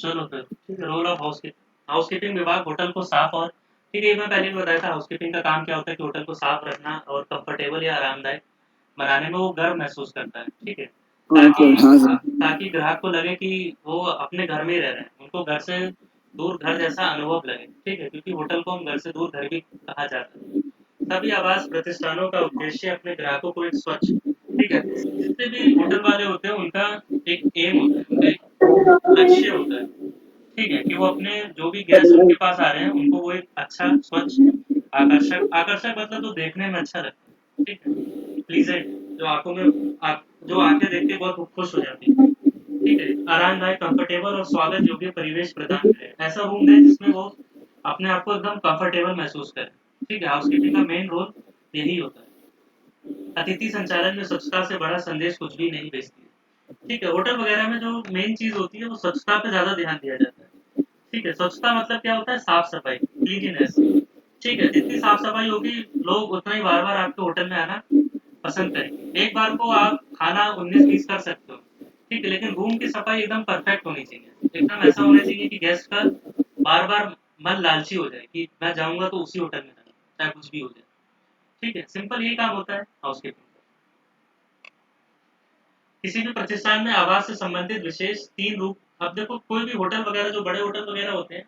चलो फिर ठीक है। रोल ऑफ हाउसकीपिंग विभाग होटल को साफ और ठीक है, ये मैं पहले भी बताया था। हाउसकीपिंग का काम क्या होता है कि होटल को साफ रखना और कंफर्टेबल या आरामदायक बनाने में वो गर्व महसूस करता है। ठीक है, हाँ सर, हाँ सर। ताकि ग्राहक को लगे कि वो अपने घर में ही रह रहे हैं, उनको घर से दूर घर जैसा अनुभव लगे। ठीक है, क्योंकि होटल को हम घर से दूर घर भी कहा जाता है। सभी आवास प्रतिष्ठानों का उद्देश्य अपने ग्राहकों को एक स्वच्छ, ठीक है, जितने भी होटल वाले होते हैं उनका एक एम होता है, उनका एक लक्ष्य होता है। ठीक है, कि वो अपने जो भी गेस्ट उनके पास आ रहे हैं उनको वो एक अच्छा स्वच्छ आकर्षक आकर्षक मतलब तो देखने में अच्छा लगता है। ठीक है, प्लीजेंट, जो आंखों में जो आंखें देख के बहुत खुश हो जाती है। ठीक है, आरामदायक कंफर्टेबल और स्वागत योग्य परिवेश प्रदान करे, ऐसा रूम दे जिसमें वो अपने आप को एकदम कंफर्टेबल महसूस करे। ठीक है, हाउसकीपिंग का मेन रोल यही होता है। अतिथि संचालन में स्वच्छता से बड़ा संदेश कुछ भी नहीं भेजती है। ठीक है, होटल वगैरह में जो मेन चीज होती है वो स्वच्छता पे ज्यादा ध्यान दिया जाता है। ठीक है, स्वच्छता मतलब क्या होता है? साफ सफाई, क्लीनिनेस। ठीक है, जितनी साफ सफाई होगी लोग उतना ही बार बार आपके होटल में आना पसंद करेंगे। एक बार को आप खाना 19-20 कर सकते हो, ठीक है, लेकिन रूम की सफाई एकदम परफेक्ट होनी चाहिए, एकदम ऐसा होना चाहिए कि गेस्ट का बार बार मन लालची हो जाए कि मैं जाऊंगा तो उसी होटल में जाऊंगा चाहे कुछ भी हो जाए। ठीक है, सिंपल यही काम होता है हाउसकीपिंग। किसी भी प्रतिष्ठान में आवास से संबंधित विशेष 3 रूप। अब देखो कोई भी होटल वगैरह, जो बड़े होटल वगैरह होते हैं,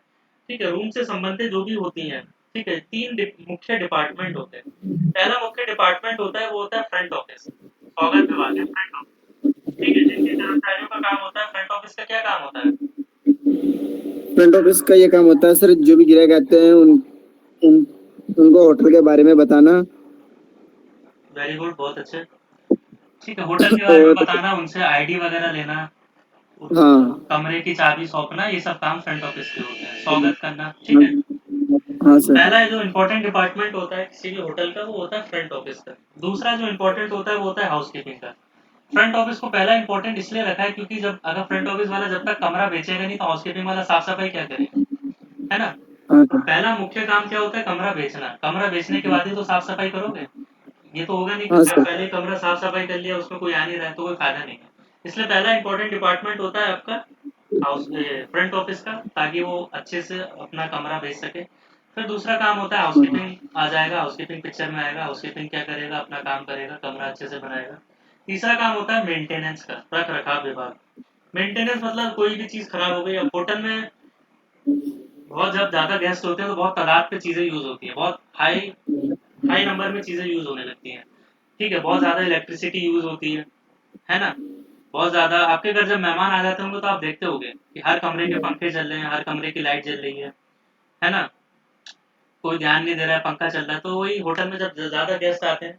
ठीक है, रूम से संबंधित जो भी होती हैं, ठीक है, 3 मुख्य डिपार्टमेंट होते हैं। पहला मुख्य डिपार्टमेंट होता है वो होता है फ्रंट ऑफिस, स्वागत विभाग है फ्रंट ऑफिस। ठीक है, जिनके कर्मचारियों का काम होता है, फ्रंट ऑफिस का क्या काम होता है? फ्रंट ऑफिस का ये काम होता है सर, जो भी ग्राहक आते हैं उन उनको होटल के बारे में बताना। वेरी गुड, बहुत अच्छे। ठीक है, होटल के बारे में और बताना, उनसे आईडी वगैरह लेना, हाँ। कमरे की चाबी सौंपना, ये सब काम फ्रंट ऑफिस के होते हैं। स्वागत करना, ठीक है। हाँ सर। पहला जो इम्पोर्टेंट डिपार्टमेंट होता है किसी भी होटल का वो होता है फ्रंट ऑफिस का। दूसरा जो इम्पोर्टेंट होता है वो होता है हाउसकीपिंग का। फ्रंट ऑफिस को पहला इम्पोर्टेंट इसलिए रखा है क्योंकि जब अगर फ्रंट ऑफिस वाला जब तक कमरा बेचेगा नहीं तो हाउसकीपिंग वाला साफ सफाई क्या करेगा, है ना? हाँ तो सर। पहला मुख्य काम क्या होता है? कमरा बेचना। कमरा बेचने के बाद ही तो साफ सफाई करोगे। ये तो होगा नहीं कि हाँ सर। पहले कमरा साफ सफाई कर लिया उसमें कोई आ नहीं रहा है तो कोई फायदा नहीं है। इसलिए पहला इंपॉर्टेंट डिपार्टमेंट होता है आपका हाउस फ्रंट ऑफिस का, ताकि वो अच्छे से अपना कमरा बेच सके। फिर दूसरा काम होता है हाउसकीपिंग आ जाएगा, हाउसकीपिंग पिक्चर में आएगा। हाउसकीपिंग क्या करेगा? अपना काम करेगा, कमरा अच्छे से बनाएगा। तीसरा काम होता है मेंटेनेंस का, रख रखाव विभाग। मेंटेनेंस मतलब कोई भी चीज खराब हो गई। अब होटल में बहुत जब ज्यादा गेस्ट होते हैं तो बहुत तादाद पे चीजें यूज होती है, बहुत हाई हाई नंबर में चीजें यूज होने लगती हैं। ठीक है, बहुत ज्यादा इलेक्ट्रिसिटी यूज होती है ना? बहुत ज़्यादा आपके घर जब मेहमान आ जाते होंगे तो आप देखते होंगे कि हर कमरे के पंखे चल रहे हैं, हर कमरे की लाइट जल रही है ना? कोई ध्यान नहीं दे रहा है, पंखा चल रहा है। तो वही होटल में जब ज़्यादा गेस्ट आते हैं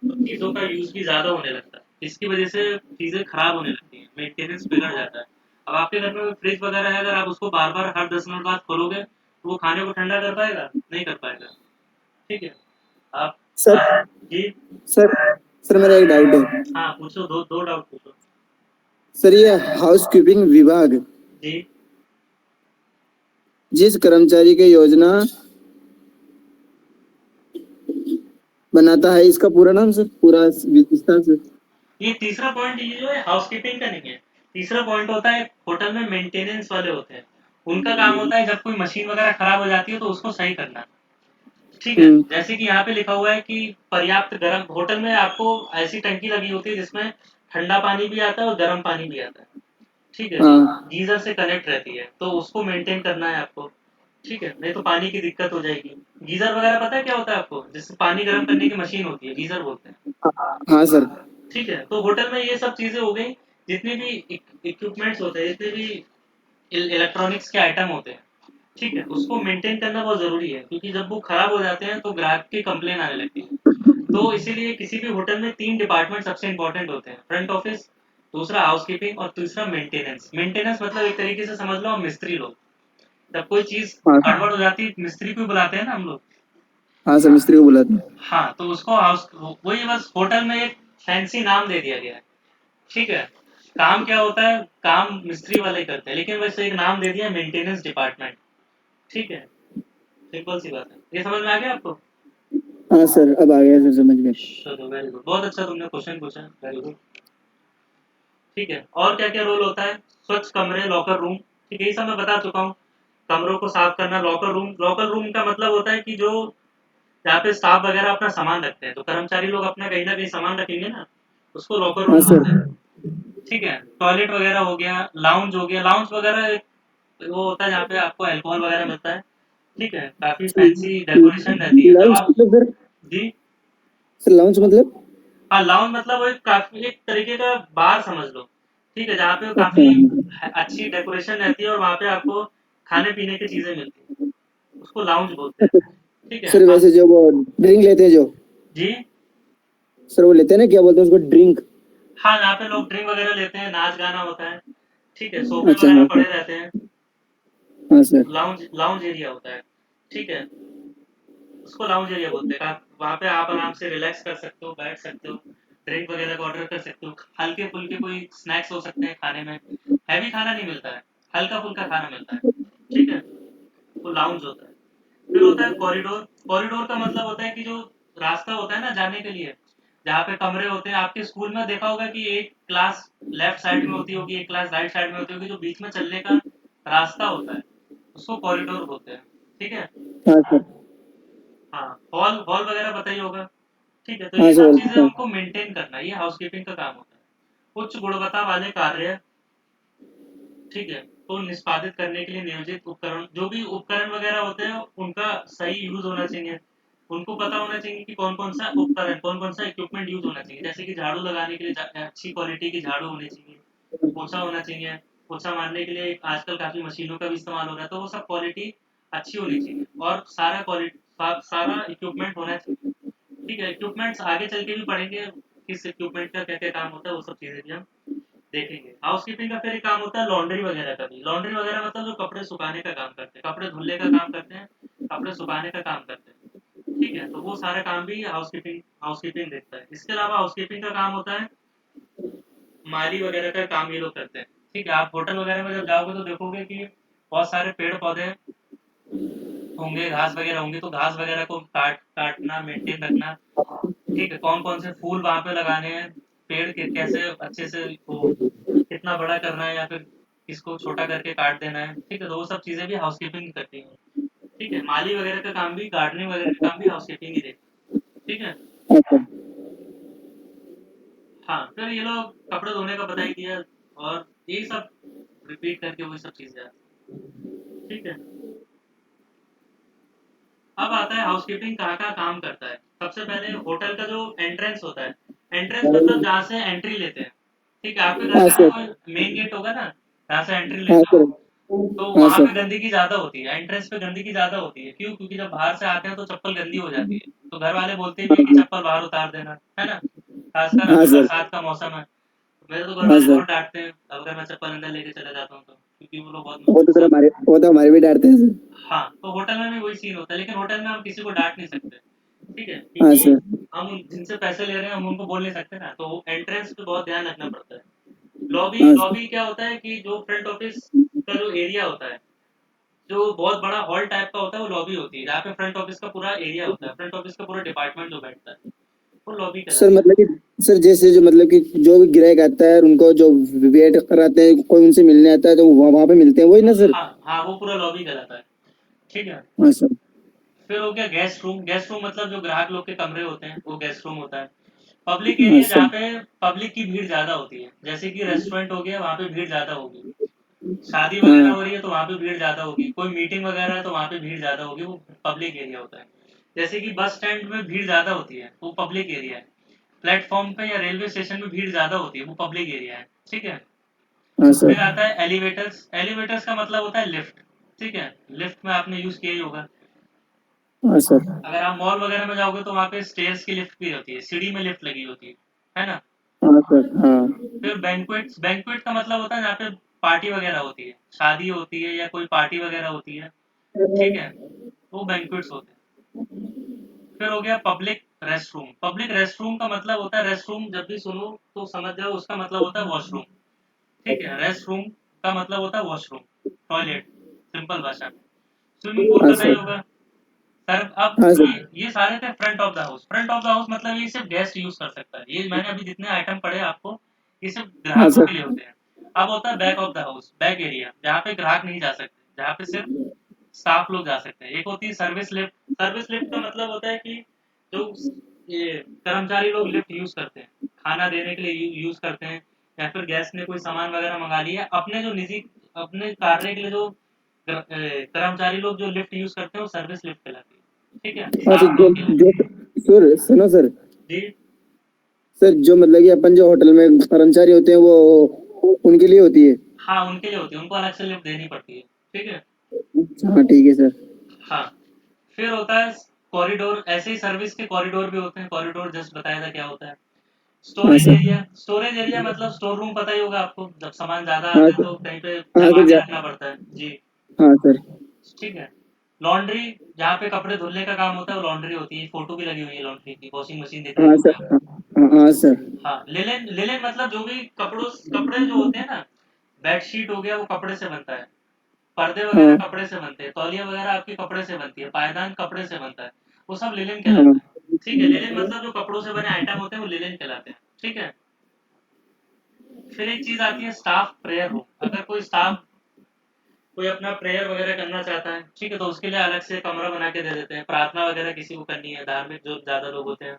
तो चीज़ों का यूज़ भी ज़्यादा होने लगता है। इसकी वजह से चीज़ें खराब होने लगती हैं, मेंटेनेंस बिगड़ जाता है। अब आपके घर में फ्रिज वगैरह है, अगर आप उसको बार-बार हर 10 मिनट बाद खोलोगे तो वो खाने को ठंडा कर पाएगा? नहीं कर पाएगा। ठीक है? आप सर। जी, सर सर मेरा एक डाउट है। हाँ, पूछो। 2 डाउट पूछो। सर ये हाउस कीपिंग विभाग जी, जिस कर्मचारी की योजना बनाता है, इसका पूरा नाम सर, पूरा विस्तार से। ये तीसरा पॉइंट ये जो है हाउसकीपिंग का नहीं है। तीसरा पॉइंट होता है होटल में मेंटेनेंस वाले होते हैं। उनका काम होता है जब कोई मशीन वगैरह खराब हो जाती है तो उसको सही करना। ठीक है, हम्म। जैसे कि यहाँ पे लिखा हुआ है कि पर्याप्त गर्म, होटल में आपको ऐसी टंकी लगी होती है जिसमें ठंडा पानी भी आता है और गर्म पानी भी आता है। ठीक है, जो हाँ। गीजर से कनेक्ट रहती है, तो उसको मेंटेन करना है आपको। ठीक है, नहीं तो पानी की दिक्कत हो जाएगी। गीजर वगैरह पता है क्या होता है आपको? जिससे पानी गर्म करने की मशीन होती है, गीजर बोलते हैं। हाँ सर। ठीक है, तो होटल में ये सब चीजें हो गई। जितने भी इक्विपमेंट्स होते हैं, जितने भी इलेक्ट्रॉनिक्स के आइटम होते हैं, ठीक है, उसको मेंटेन करना बहुत जरूरी है, क्योंकि जब वो खराब हो जाते हैं तो ग्राहक की कंप्लेन आने लगती है। तो इसीलिए किसी भी होटल में 3 डिपार्टमेंट सबसे इंपॉर्टेंट होते हैं: फ्रंट ऑफिस, दूसरा हाउसकीपिंग और तीसरा मेंटेनेंस। मेंटेनेंस मतलब एक तरीके से समझ लो हम मिस्त्री लोग। जब कोई चीज हाँ। गड़बड़ हो जाती है, मिस्त्री को बुलाते हैं ना हम लोग। हाँ सर, मिस्त्री को बुलाते हैं। हाँ, तो उसको हाउस, वही बस होटल में एक फैंसी नाम दे दिया गया है। ठीक है, काम क्या होता है? काम मिस्त्री वाले ही करते हैं, लेकिन वैसे एक नाम दे दिया मेंटेनेंस डिपार्टमेंट। ठीक है, सिंपल सी बात है। ये समझ में आ गया आपको? हाँ सर, अब आ गया सर, समझ में। चलो, वेरी गुड, बहुत अच्छा तुमने क्वेश्चन पूछा, वेरी गुड। ठीक है, और क्या क्या रोल होता है? स्वच्छ कमरे, लॉकर रूम, ठीक है, ये सब मैं बता चुका हूँ। कमरों को साफ करना, लॉकर रूम का मतलब होता है कि जो जहाँ पे स्टाफ वगैरह अपना सामान रखते हैं, तो कर्मचारी लोग अपना कहीं ना कहीं सामान रखेंगे ना, उसको लॉकर हाँ रूम सर। बोलते हैं। ठीक है, टॉयलेट वगैरह हो गया, लाउंज हो गया, लाउंज वगैरह एक वो होता है जहाँ पे आपको अल्कोहल वगैरह मिलता है। ठीक है, काफी फैंसी डेकोरेशन रहती है जब लाउंज आप। मतलब जी। सर लाउंज मतलब। हाँ, लाउंज मतलब वो एक काफी एक तरीके का बार समझ लो। ठीक है, जहाँ पे अच्छा। काफी अच्छी डेकोरेशन रहती है और वहाँ पे आपको खाने पीने की चीजें मिलती हैं, उसको लाउंज बोलते हैं। ठीक है सर अब। वैसे जो वो ड्रिंक लेते हैं जो, जी। सर वो लेते हैं ना, क्या बोलते हैं उसको, ड्रिंक। हाँ, यहाँ पे लोग ड्रिंक वगैरह लेते हैं, नाच गाना होता है। ठीक है, सोफे अच्छा वगैरह हाँ पड़े सर। रहते हैं। हाँ सर। लाउंज लाउंज एरिया होता है। ठीक है, उसको लाउंज एरिया बोलते हैं। वहाँ पे आप आराम से रिलैक्स कर सकते हो, बैठ सकते हो, ड्रिंक वगैरह का ऑर्डर कर सकते हो, हल्के फुल्के कोई स्नैक्स हो सकते हैं खाने में। हैवी खाना नहीं मिलता है, हल्का फुल्का खाना मिलता है। ठीक है, वो लाउंज होता है। फिर होता है कॉरिडोर। कॉरिडोर का मतलब होता है कि जो रास्ता होता है ना जाने के लिए, जहाँ पे कमरे होते हैं। आपके स्कूल में देखा होगा कि एक क्लास लेफ्ट साइड में होती होगी, एक क्लास राइट साइड में होती होगी, जो बीच में चलने का रास्ता होता है, उसको कॉरिडोर बोलते हैं। ठीक है। हाँ सर। हाँ, हॉल हॉल वगैरह बताइए होगा। ठीक है, तो हाँ ये सब चीजें सर। हमको मेंटेन करना है, ये हाउसकीपिंग का काम होता है। उच्च गुणवत्ता वाले कार्य, ठीक है, तो निष्पादित करने के लिए नियोजित उपकरण, जो भी उपकरण वगैरह होते हैं उनका सही यूज होना चाहिए। उनको पता होना चाहिए कि कौन कौन सा उपकरण, कौन कौन सा इक्विपमेंट यूज होना चाहिए। जैसे कि झाड़ू लगाने के लिए अच्छी क्वालिटी की झाड़ू होनी चाहिए, पोछा होना चाहिए, पोछा मारने के लिए आजकल काफी मशीनों का भी इस्तेमाल हो रहा है, तो वो सब क्वालिटी अच्छी होनी चाहिए और सारा क्वालिटी सारा इक्विपमेंट होना चाहिए। ठीक है, इक्विपमेंट्स आगे चल के भी पढ़ेंगे, किस इक्विपमेंट का क्या क्या काम होता है, वो सब चीजें भी हम देखेंगे। हाउसकीपिंग का फिर एक काम होता है लॉन्ड्री वगैरह का भी। लॉन्ड्री वगैरह मतलब जो कपड़े सुखाने का काम करते हैं, कपड़े धुलने का काम करते हैं, कपड़े सुखाने का काम करते हैं। ठीक है, तो वो सारे काम भी हाउसकीपिंग हाउसकीपिंग देखता है। इसके अलावा हाउसकीपिंग का काम होता है माली वगैरह का काम ये लोग करते हैं। ठीक है, आप होटल वगैरह में जब जाओगे तो देखोगे कि बहुत सारे पेड़ पौधे होंगे, घास वगैरह होंगे, तो घास वगैरह को काटना, मेंटेन रखना। ठीक है, कौन कौन से फूल वहां पे लगाने हैं, पेड़ के कैसे अच्छे से वो कितना बड़ा करना है या फिर इसको छोटा करके काट देना है। ठीक है, तो वो सब चीजें भी हाउसकीपिंग करती हैं। ठीक है, माली वगैरह का काम भी, गार्डनिंग वगैरह का काम भी हाउसकीपिंग ही देखती है। ठीक है। अच्छा। हाँ, फिर ये लोग कपड़े धोने का बता ही दिया, और यही सब रिपीट करके वही सब चीजें आती हैं। ठीक है, अब आता है हाउसकीपिंग कहाँ कहाँ काम करता है। सबसे पहले होटल का जो एंट्रेंस होता है, एंट्रेंस मतलब जहाँ से एंट्री लेते हैं। ठीक है, आपके घर हाँ का सर। जो मेन गेट होगा ना, जहाँ से एंट्री हाँ लेते हो, सर। तो हाँ वहाँ पे सर। गंदगी ज़्यादा होती है, एंट्रेंस पे गंदगी ज़्यादा होती है। क्यों? क्योंकि जब बाहर से आते हैं तो चप्पल गंदी हो जाती है, तो घर वाले बोलते भी है कि चप्पल बाहर उतार देना, है ना। खासकर हाँ अभी सर। बरसात का मौसम है, तो मेरे तो घर हाँ वाले सर। बहुत डांटते हैं अगर मैं चप्पल अंदर लेके चले जाता हूँ तो, क्योंकि वो लोग बहुत सब। वो तो हमारे भी डांटते हैं सर। हाँ, तो होटल में भी वही सीन होता है, लेकिन होटल में हम किसी को डांट नहीं सकते। ठीक है, हाँ क्योंकि सर। हम जिनसे पैसे ले रहे हैं हम उनको बोल नहीं सकते ना, तो एंट्रेंस पे बहुत ध्यान रखना पड़ता है। लॉबी हाँ सर। लॉबी क्या होता है कि जो फ्रंट ऑफिस का जो एरिया होता है, जो बहुत बड़ा हॉल टाइप का होता है, वो लॉबी होती है, जहाँ पे फ्रंट ऑफिस का पूरा एरिया होता है, फ्रंट ऑफिस का पूरा डिपार्टमेंट जो बैठता है, वो लॉबी सर कहलाती है। मतलब कि सर जैसे जो मतलब कि जो भी ग्राहक आता है उनको जो वेट कराते हैं, कोई उनसे मिलने आता है तो वहाँ पे मिलते हैं, वही ना सर। हाँ हाँ, वो पूरा लॉबी कहलाता है। ठीक है, हाँ सर। फिर हो गया गेस्ट रूम। गेस्ट रूम मतलब जो ग्राहक लोग के कमरे होते हैं, वो गेस्ट रूम होता है। पब्लिक हाँ एरिया सर। जहाँ पे पब्लिक की भीड़ ज्यादा होती है, जैसे कि रेस्टोरेंट हो गया, वहाँ पे भीड़ ज्यादा होगी। शादी वगैरह हाँ। हो रही है तो वहाँ पे भीड़ ज्यादा होगी, कोई मीटिंग वगैरह है तो वहाँ पे भीड़ ज्यादा होगी, वो पब्लिक एरिया होता है। जैसे कि बस स्टैंड में भीड़ ज्यादा होती है, वो पब्लिक एरिया है। प्लेटफॉर्म पे या रेलवे स्टेशन में भीड़ ज्यादा होती है, वो पब्लिक एरिया है। ठीक है, हाँ फिर सर। आता है एलिवेटर्स। एलिवेटर्स का मतलब होता है लिफ्ट। ठीक है, लिफ्ट में आपने यूज किया ही होगा। हाँ सर। अगर आप मॉल वगैरह में जाओगे तो वहाँ पे स्टेयर्स की लिफ्ट भी होती है, सीढ़ी में लिफ्ट लगी होती है ना। हाँ सर। हाँ। फिर बैंक्वेट्स। बैंक्वेट का मतलब होता है जहाँ पे पार्टी वगैरह होती है, शादी होती है या कोई पार्टी वगैरह होती है। ठीक है, वो बैंक्वेट्स होते हैं। फिर हो गया public rest room. Public rest room का मतलब होता है, रेस्ट रूम जब भी सुनो तो समझ जाओ उसका मतलब होता है वॉशरूम। ठीक है, रेस्ट रूम का मतलब होता है वॉशरूम, टॉयलेट, सिंपल भाषा में। स्विमिंग पूल हाँ पता ही सर। होगा सर। अब हाँ सर। ये सारे थे front of the house. Front of the house मतलब ये सिर्फ गेस्ट यूज कर सकता है, ये मैंने अभी जितने आइटम पढ़े आपको, ये सिर्फ हाँ ग्राहकों सर। के लिए होते हैं। अब होता है back of the house, back area, जहाँ पे ग्राहक नहीं जा सकते, जहाँ पे सिर्फ स्टाफ लोग जा सकते हैं। एक होती है सर्विस लिफ्ट। सर्विस लिफ्ट का मतलब होता है कि जो ये कर्मचारी लोग लिफ्ट यूज करते हैं, खाना देने के लिए यूज करते हैं, या फिर गेस्ट ने कोई सामान वगैरह मंगा लिया, अपने जो निजी अपने कार्य के लिए जो कर्मचारी लोग जो लिफ्ट यूज करते हैं वो सर्विस लिफ्ट कहलाती है। ठीक है, हाँ सर, स्टाफ जो लोग के लिए। जो सर सुनो सर, जी। सर जो मतलब कि अपन जो होटल में कर्मचारी होते हैं वो उनके लिए होती है। हाँ, उनके लिए होती है, उनको अलग से लिफ्ट देनी पड़ती है। ठीक है। हाँ ठीक है सर। हाँ, फिर होता है कॉरिडोर। ऐसे ही सर्विस के कॉरिडोर भी होते हैं। कॉरिडोर जस्ट बताया था क्या होता है। हाँ storage sir. Area. Storage area मतलब स्टोर रूम, पता ही होगा आपको, जब सामान ज्यादा हाँ आता है सर। तो कहीं पे हाँ जमा सर के रखना पड़ता है। जी। हाँ सर। ठीक है। लॉन्ड्री, जहाँ पे कपड़े धुलने का काम होता है वो लॉन्ड्री होती है। फोटो भी लगी हुई है लॉन्ड्री की, वॉशिंग मशीन दिख रही हाँ होगी सर। आपको। हाँ हाँ सर। हाँ, लिलेन। लिलेन मतलब जो भी कपड़े जो होते हैं ना, बेडशीट हो गया वो कपड़े से बनता है, पर्दे वगैरह हाँ कपड़े से बनते हैं, तौलिया वगैरह आपकी कपड़े से बनती है, पायदान कपड़े से बनता है, वो सब लिलेन हाँ कहलाता है। ठीक है, लिलेन मतलब जो कपड़ों से बने आइटम होते हैं वो लिलेन कहलाते हैं। ठीक है। फिर एक चीज आती है स्टाफ प्रेयर रूम। अगर कोई अपना प्रेयर वगैरह करना चाहता है, ठीक है, तो उसके लिए अलग से कमरा बना के दे देते हैं। प्रार्थना वगैरह किसी को करनी है, धार्मिक जो ज्यादा लोग होते हैं,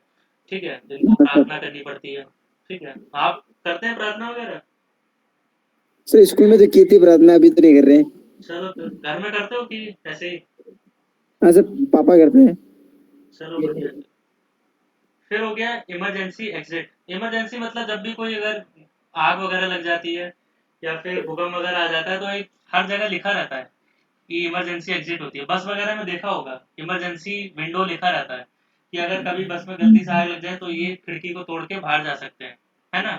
ठीक है, जिनको हाँ सर। प्रार्थना करनी पड़ती है। ठीक है, आप करते हैं प्रार्थना वगैरह? सर स्कूल में तो की थी प्रार्थना, अभी तो नहीं कर रहे हैं। चलो, तो घर में करते हो कि ऐसे ही? हाँ सर, पापा करते हैं। चलो, बढ़िया। फिर हो गया इमरजेंसी एग्जिट। इमरजेंसी मतलब जब भी कोई अगर आग वगैरह लग जाती है या फिर भूकंप वगैरह आ जाता है, तो एक हर जगह लिखा रहता है कि इमरजेंसी एग्जिट होती है। बस वगैरह में देखा होगा, इमरजेंसी विंडो लिखा रहता है कि अगर कभी बस में गलती से आग लग जाए तो ये खिड़की को तोड़ के बाहर जा सकते हैं, है ना?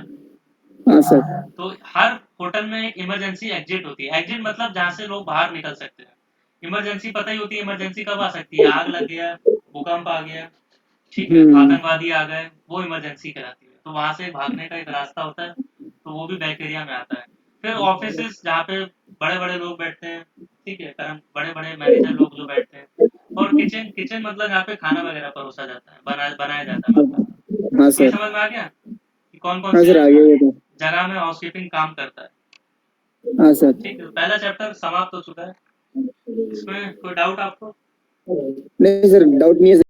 हाँ सर। तो हर होटल में एक इमरजेंसी एग्जिट होती है। एग्जिट मतलब जहाँ से लोग बाहर निकल सकते हैं। इमरजेंसी पता ही होती है, इमरजेंसी कब आ सकती है? आग लग गया, भूकंप आ गया, ठीक है, हम्म। आतंकवादी आ गए, वो इमरजेंसी कहलाती है। तो वहां से भागने का एक रास्ता होता है, तो वो भी बैक एरिया में आता है। फिर ऑफिस जहाँ पे बड़े बड़े लोग बैठते हैं, ठीक है, बड़े बड़े मैनेजर लोग जो बैठते हैं। और किचन। किचन मतलब जहाँ पे खाना वगैरह परोसा जाता है, बनाया जाता है, मतलब। हाँ ये सर। समझ में आ गया कि कौन कौन हाँ से सर, आ गया ये तो। जगह में हाउसकीपिंग काम करता है। हाँ सर। ठीक है, पहला चैप्टर समाप्त हो चुका है। इसमें कोई डाउट आपको? नहीं सर, डाउट नहीं है।